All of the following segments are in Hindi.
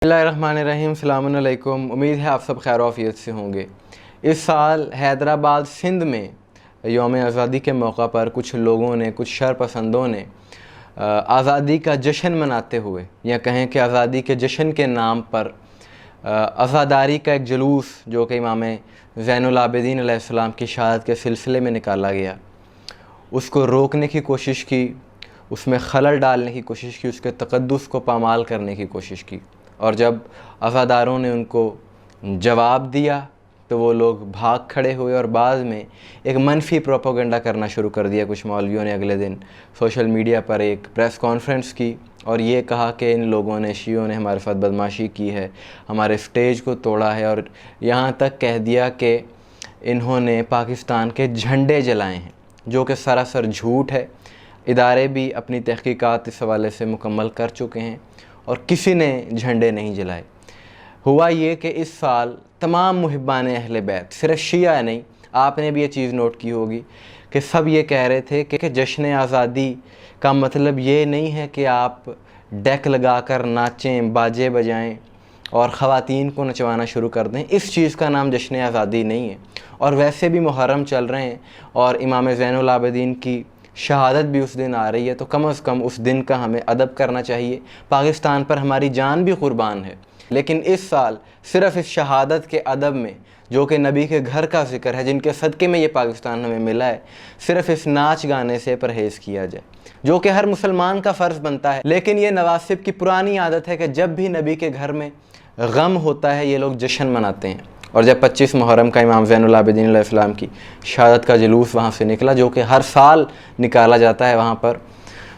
बिस्मिल्लाहिर्रहमानिर्रहीम, अस्सलामु अलैकुम। उम्मीद है आप सब खैर आफियत से होंगे। इस साल हैदराबाद सिंध में यौम आज़ादी के मौका पर कुछ लोगों ने, कुछ शरपसंदों ने आज़ादी का जश्न मनाते हुए, या कहें कि आज़ादी के जश्न के नाम पर अज़ादारी का एक जुलूस जो कि इमाम ज़ैनुल आबिदीन अलैहिस्सलाम की शहादत के सिलसिले में निकाला गया, उसको रोकने की कोशिश की, उसमें खलल डालने की कोशिश की, उसके तक़द्दुस को पामाल करने की कोशिश की। और जब अज़ादारों ने उनको जवाब दिया तो वो लोग भाग खड़े हुए और बाद में एक मनफी प्रोपेगेंडा करना शुरू कर दिया। कुछ मौलवियों ने अगले दिन सोशल मीडिया पर एक प्रेस कॉन्फ्रेंस की और ये कहा कि इन लोगों ने, शियों ने हमारे साथ बदमाशी की है, हमारे स्टेज को तोड़ा है, और यहाँ तक कह दिया कि इन्होंने पाकिस्तान के झंडे जलाए हैं, जो कि सरासर झूठ है। इदारे भी अपनी तहकीकात इस हवाले से मुकम्मल कर चुके हैं और किसी ने झंडे नहीं जलाए। हुआ ये कि इस साल तमाम मुहिब्बान अहले बैत, सिर्फ शिया नहीं, आपने भी ये चीज़ नोट की होगी कि सब ये कह रहे थे कि जश्न आज़ादी का मतलब ये नहीं है कि आप डेक लगाकर नाचें, बाजे बजाएं और ख़वातीन को नचवाना शुरू कर दें। इस चीज़ का नाम जश्न आज़ादी नहीं है। और वैसे भी मुहर्रम चल रहे हैं और इमाम ज़ैनुल आबिदीन की शहादत भी उस दिन आ रही है, तो कम से कम उस दिन का हमें अदब करना चाहिए। पाकिस्तान पर हमारी जान भी कुर्बान है, लेकिन इस साल सिर्फ़ इस शहादत के अदब में, जो कि नबी के घर का ज़िक्र है, जिनके सदक़े में ये पाकिस्तान हमें मिला है, सिर्फ़ इस नाच गाने से परहेज़ किया जाए, जो कि हर मुसलमान का फ़र्ज़ बनता है। लेकिन ये नवासिब की पुरानी आदत है कि जब भी नबी के घर में गम होता है ये लोग जश्न मनाते हैं। और जब 25 मुहर्रम का इमाम ज़ैनुल आबिदीन अलैहिस्सलाम की शहादत का जुलूस वहाँ से निकला, जो कि हर साल निकाला जाता है वहाँ पर,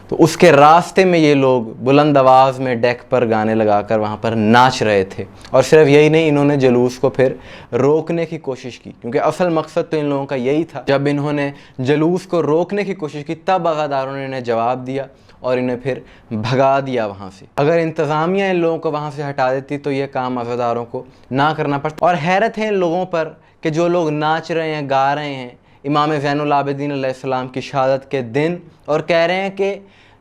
तो उसके रास्ते में ये लोग बुलंद आवाज़ में डेक पर गाने लगाकर वहाँ पर नाच रहे थे। और सिर्फ यही नहीं, इन्होंने जुलूस को फिर रोकने की कोशिश की, क्योंकि असल मकसद तो इन लोगों का यही था। जब इन्होंने जुलूस को रोकने की कोशिश की तब अज़ादारों ने इन्हें जवाब दिया और इन्हें फिर भगा दिया वहाँ से। अगर इंतज़ामिया इन लोगों को वहाँ से हटा देती तो ये काम अज़ादारों को ना करना पड़ता। और हैरत है इन लोगों पर कि जो लोग नाच रहे हैं, गा रहे हैं इमाम ज़ैनुल आबिदीन अलैहिस्सलाम की शहादत के दिन, और कह रहे हैं कि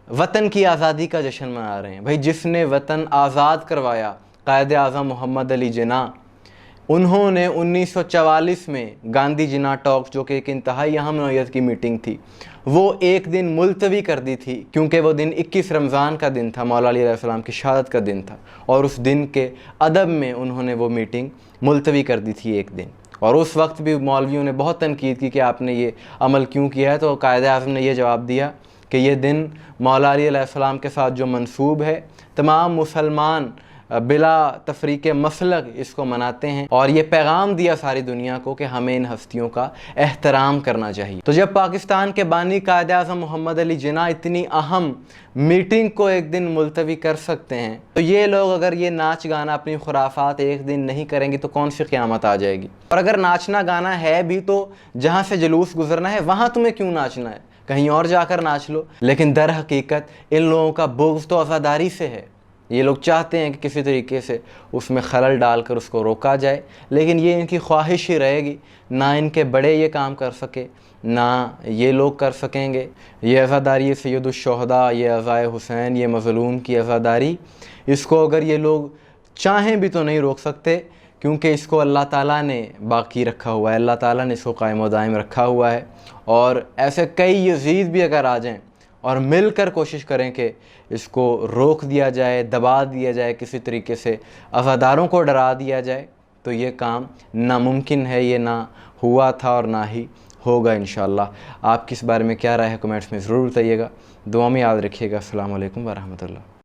वतन की आज़ादी का जश्न मना रहे हैं। भाई, जिसने वतन आज़ाद करवाया, कायद आज़म मोहम्मद अली जिन्ना, उन्होंने 1944 में गांधी जिन्ना टॉक, जो कि एक इंतहाई अहम नौइयत की मीटिंग थी, वो एक दिन मुलतवी कर दी थी, क्योंकि वो दिन 21 रमज़ान का दिन था, मौला अली अलैहिस्सलाम की शहादत का दिन था, और उस दिन के अदब में उन्होंने वो मीटिंग मुलतवी कर दी थी एक दिन। और उस वक्त भी मौलवियों ने बहुत तनकीद की कि आपने ये अमल क्यों किया है। तो कायद आज़म ने यह जवाब दिया कि ये दिन मौला अली अलैहिस्सलाम के साथ जो मंसूब है, तमाम मुसलमान बिला तफरीक मसलक इसको मनाते हैं, और ये पैगाम दिया सारी दुनिया को कि हमें इन हस्तियों का एहतराम करना चाहिए। तो जब पाकिस्तान के बानी कायद आज़म मोहम्मद अली जिन्ना इतनी अहम मीटिंग को एक दिन मुलतवी कर सकते हैं, तो ये लोग अगर ये नाच गाना, अपनी खुराफात एक दिन नहीं करेंगे तो कौन सी क़यामत आ जाएगी। और अगर नाचना गाना है भी तो जहाँ से जुलूस गुजरना है वहाँ तुम्हें क्यों नाचना है, कहीं और जाकर नाच लो। लेकिन दर हकीकत इन लोगों का बुग़्ज़ तो अज़ादारी से है। ये लोग चाहते हैं कि किसी तरीके से उसमें खलल डालकर उसको रोका जाए, लेकिन ये इनकी ख्वाहिश ही रहेगी। ना इनके बड़े ये काम कर सके, ना ये लोग कर सकेंगे। ये अज़ादारी सैयदुश्शुहदा, ये अज़ाए हुसैन, ये मज़लूम की अज़ादारी, इसको अगर ये लोग चाहें भी तो नहीं रोक सकते, क्योंकि इसको अल्लाह ताला ने बाकी रखा हुआ है, अल्लाह ताला ने इसको कायम व दायम रखा हुआ है। और ऐसे कई यज़ीद भी अगर आ जाएँ और मिलकर कोशिश करें कि इसको रोक दिया जाए, दबा दिया जाए, किसी तरीके से अज़ादारों को डरा दिया जाए, तो ये काम नामुमकिन है। ये ना हुआ था और ना ही होगा इंशाअल्लाह। आपकी इस बारे में क्या राय है, कमेंट्स में ज़रूर बताइएगा। दुआ में याद रखिएगा। अस्सलामु अलैकुम व रहमतुल्लाह।